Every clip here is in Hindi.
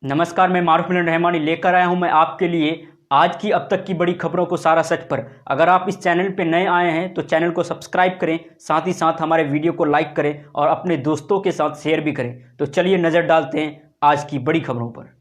नमस्कार, मैं मारूफ मिलन रहमानी लेकर आया हूं मैं आपके लिए आज की अब तक की बड़ी खबरों को सारा सच पर। अगर आप इस चैनल पे नए आए हैं तो चैनल को सब्सक्राइब करें, साथ ही साथ हमारे वीडियो को लाइक करें और अपने दोस्तों के साथ शेयर भी करें। तो चलिए नज़र डालते हैं आज की बड़ी खबरों पर।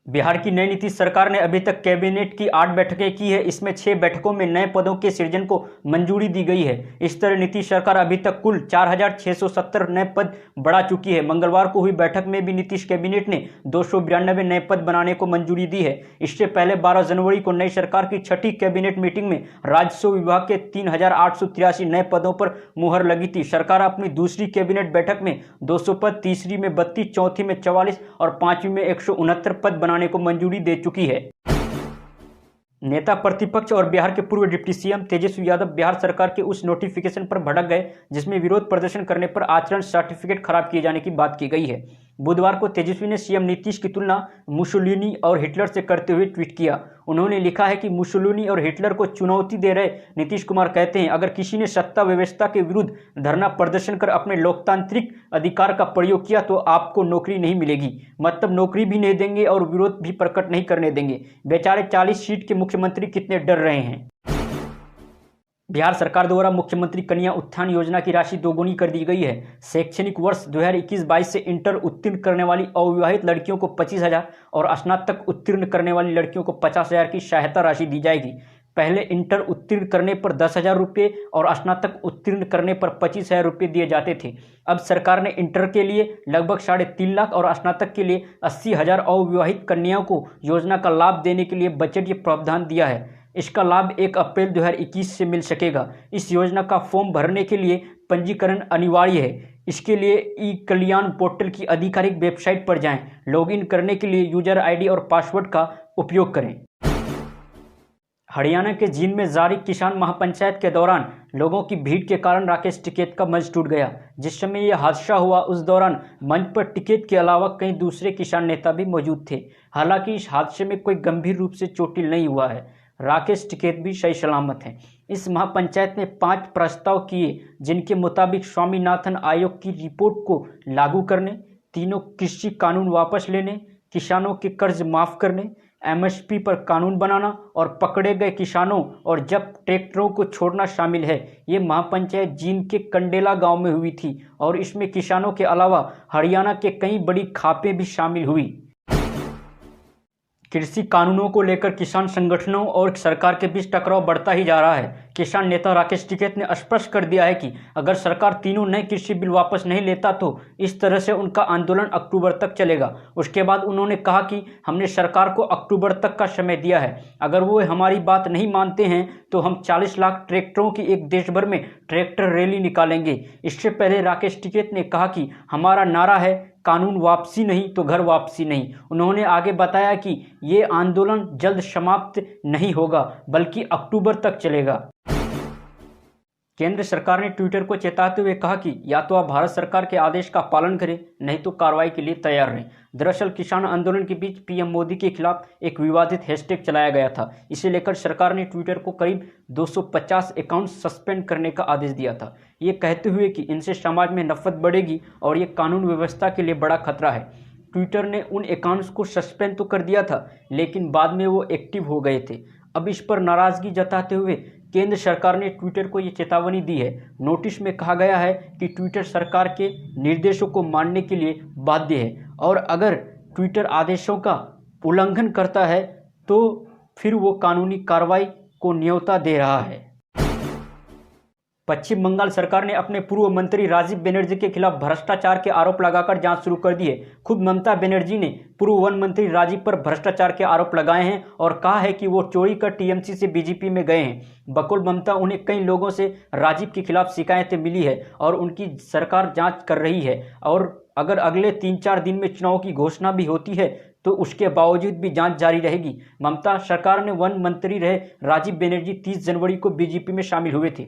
बिहार की नई नीतीश सरकार ने अभी तक कैबिनेट की 8 बैठकें की है। इसमें 6 बैठकों में नए पदों के सृजन को मंजूरी दी गई है। इस तरह नीतीश सरकार अभी तक कुल 4670 नए पद बढ़ा चुकी है। मंगलवार को हुई बैठक में भी नीतीश कैबिनेट ने 292 नए पद बनाने को मंजूरी दी है। इससे पहले 12 जनवरी को नई सरकार की छठी कैबिनेट मीटिंग में राजस्व विभाग के 3883 नए पदों पर मुहर लगी थी। सरकार अपनी दूसरी कैबिनेट बैठक में 200 पद, तीसरी में 32, चौथी में 44 और पांचवी में 169 पद बनाने को मंजूरी दे चुकी है। नेता प्रतिपक्ष और बिहार के पूर्व डिप्टी सीएम तेजस्वी यादव बिहार सरकार के उस नोटिफिकेशन पर भड़क गए जिसमें विरोध प्रदर्शन करने पर आचरण सर्टिफिकेट खराब किए जाने की बात की गई है। बुधवार को तेजस्वी ने सीएम नीतीश की तुलना मुसोलिनी और हिटलर से करते हुए ट्वीट किया। उन्होंने लिखा है कि मुसोलिनी और हिटलर को चुनौती दे रहे नीतीश कुमार कहते हैं, अगर किसी ने सत्ता व्यवस्था के विरुद्ध धरना प्रदर्शन कर अपने लोकतांत्रिक अधिकार का प्रयोग किया तो आपको नौकरी नहीं मिलेगी, मतलब नौकरी भी नहीं देंगे और विरोध भी प्रकट नहीं करने देंगे। बेचारे 40 सीट के मुख्यमंत्री कितने डर रहे हैं। बिहार सरकार द्वारा मुख्यमंत्री कन्या उत्थान योजना की राशि दोगुनी कर दी गई है। शैक्षणिक वर्ष 2021-22 से इंटर उत्तीर्ण करने वाली अविवाहित लड़कियों को 25,000 और स्नातक उत्तीर्ण करने वाली लड़कियों को 50,000 की सहायता राशि दी जाएगी। पहले इंटर उत्तीर्ण करने पर 10,000 रुपये और स्नातक उत्तीर्ण करने पर 25,000 रुपये दिए जाते थे। अब सरकार ने इंटर के लिए लगभग 3.5 लाख और स्नातक के लिए 80,000 अविवाहित कन्याओं को योजना का लाभ देने के लिए बजटीय प्रावधान दिया है। इसका लाभ 1 अप्रैल 2021 से मिल सकेगा। इस योजना का फॉर्म भरने के लिए पंजीकरण अनिवार्य है। इसके लिए ई कल्याण पोर्टल की आधिकारिक वेबसाइट पर जाएं। लॉगिन करने के लिए यूजर आईडी और पासवर्ड का उपयोग करें। हरियाणा के जींद में जारी किसान महापंचायत के दौरान लोगों की भीड़ के कारण राकेश टिकैत का मंच टूट गया। जिस समय यह हादसा हुआ उस दौरान मंच पर टिकैत के अलावा कई दूसरे किसान नेता भी मौजूद थे। हालांकि इस हादसे में कोई गंभीर रूप से चोटिल नहीं हुआ है। राकेश टिकैत भी सही सलामत हैं। इस महापंचायत ने 5 प्रस्ताव किए जिनके मुताबिक स्वामीनाथन आयोग की रिपोर्ट को लागू करने, तीनों कृषि कानून वापस लेने, किसानों के कर्ज माफ करने, एमएसपी पर कानून बनाना और पकड़े गए किसानों और जब्त ट्रैक्टरों को छोड़ना शामिल है। ये महापंचायत जींद के कंडेला गांव में हुई थी और इसमें किसानों के अलावा हरियाणा के कई बड़ी खापें भी शामिल हुई। कृषि कानूनों को लेकर किसान संगठनों और सरकार के बीच टकराव बढ़ता ही जा रहा है। किसान नेता राकेश टिकैत ने स्पष्ट कर दिया है कि अगर सरकार तीनों नए कृषि बिल वापस नहीं लेता तो इस तरह से उनका आंदोलन अक्टूबर तक चलेगा। उसके बाद उन्होंने कहा कि हमने सरकार को अक्टूबर तक का समय दिया है, अगर वो हमारी बात नहीं मानते हैं तो हम 40 लाख ट्रैक्टरों की एक देश भर में ट्रैक्टर रैली निकालेंगे। इससे पहले राकेश टिकैत ने कहा कि हमारा नारा है कानून वापसी नहीं तो घर वापसी नहीं। उन्होंने आगे बताया कि ये आंदोलन जल्द समाप्त नहीं होगा बल्कि अक्टूबर तक चलेगा। केंद्र सरकार ने ट्विटर को चेताते हुए कहा कि या तो आप भारत सरकार के आदेश का पालन करें, नहीं तो कार्रवाई के लिए तैयार रहें। दरअसल किसान आंदोलन के बीच पीएम मोदी के खिलाफ एक विवादित हैशटैग चलाया गया था। इसे लेकर सरकार ने ट्विटर को करीब 250 अकाउंट सस्पेंड करने का आदेश दिया था, ये कहते हुए कि इनसे समाज में नफरत बढ़ेगी और ये कानून व्यवस्था के लिए बड़ा खतरा है। ट्विटर ने उन अकाउंट्स को सस्पेंड तो कर दिया था लेकिन बाद में वो एक्टिव हो गए थे। अब इस पर नाराजगी जताते हुए केंद्र सरकार ने ट्विटर को ये चेतावनी दी है। नोटिस में कहा गया है कि ट्विटर सरकार के निर्देशों को मानने के लिए बाध्य है और अगर ट्विटर आदेशों का उल्लंघन करता है तो फिर वो कानूनी कार्रवाई को न्योता दे रहा है। पश्चिम बंगाल सरकार ने अपने पूर्व मंत्री राजीव बनर्जी के खिलाफ भ्रष्टाचार के आरोप लगाकर जांच शुरू कर दी है। खुद ममता बनर्जी ने पूर्व वन मंत्री राजीव पर भ्रष्टाचार के आरोप लगाए हैं और कहा है कि वो चोरी कर टीएमसी से बीजेपी में गए हैं। बकुल ममता उन्हें कई लोगों से राजीव के खिलाफ शिकायतें मिली है और उनकी सरकार जाँच कर रही है और अगर अगले 3-4 दिन में चुनाव की घोषणा भी होती है तो उसके बावजूद भी जांच जारी रहेगी। ममता सरकार ने वन मंत्री रहे राजीव बनर्जी 30 जनवरी को बीजेपी में शामिल हुए थे।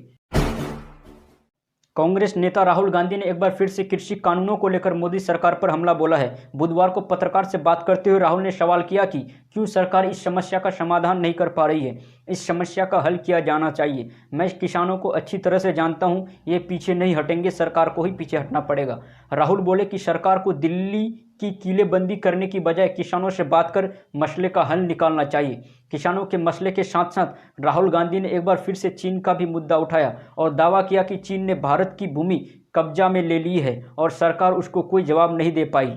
कांग्रेस नेता राहुल गांधी ने एक बार फिर से कृषि कानूनों को लेकर मोदी सरकार पर हमला बोला है। बुधवार को पत्रकार से बात करते हुए राहुल ने सवाल किया कि क्यों सरकार इस समस्या का समाधान नहीं कर पा रही है? इस समस्या का हल किया जाना चाहिए। मैं किसानों को अच्छी तरह से जानता हूं, ये पीछे नहीं हटेंगे, सरकार को ही पीछे हटना पड़ेगा। राहुल बोले कि सरकार को दिल्ली की किलेबंदी करने की बजाय किसानों से बात कर मसले का हल निकालना चाहिए। किसानों के मसले के साथ साथ राहुल गांधी ने एक बार फिर से चीन का भी मुद्दा उठाया और दावा किया कि चीन ने भारत की भूमि कब्जा में ले ली है और सरकार उसको कोई जवाब नहीं दे पाई।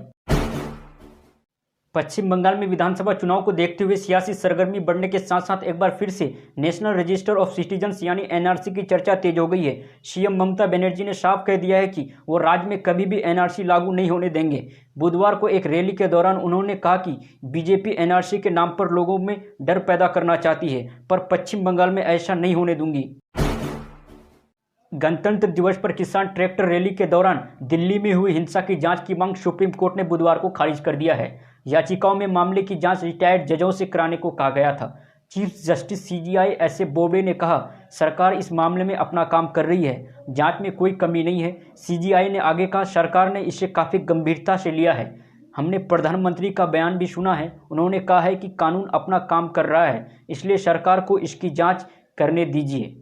पश्चिम बंगाल में विधानसभा चुनाव को देखते हुए सियासी सरगर्मी बढ़ने के साथ साथ एक बार फिर से नेशनल रजिस्टर ऑफ सिटीजन्स यानी एनआरसी की चर्चा तेज हो गई है। सीएम ममता बनर्जी ने साफ कह दिया है कि वो राज्य में कभी भी एनआरसी लागू नहीं होने देंगे। बुधवार को एक रैली के दौरान उन्होंने कहा कि बीजेपी एनआरसी के नाम पर लोगों में डर पैदा करना चाहती है, पर पश्चिम बंगाल में ऐसा नहीं होने दूंगी। गणतंत्र दिवस पर किसान ट्रैक्टर रैली के दौरान दिल्ली में हुई हिंसा की जांच की मांग सुप्रीम कोर्ट ने बुधवार को खारिज कर दिया है। याचिकाओं में मामले की जांच रिटायर्ड जजों से कराने को कहा गया था। Chief justice CJI S A Bobde ने कहा, सरकार इस मामले में अपना काम कर रही है, जांच में कोई कमी नहीं है। सीजीआई ने आगे कहा, सरकार ने इसे काफ़ी गंभीरता से लिया है। हमने प्रधानमंत्री का बयान भी सुना है, उन्होंने कहा है कि कानून अपना काम कर रहा है, इसलिए सरकार को इसकी जाँच करने दीजिए।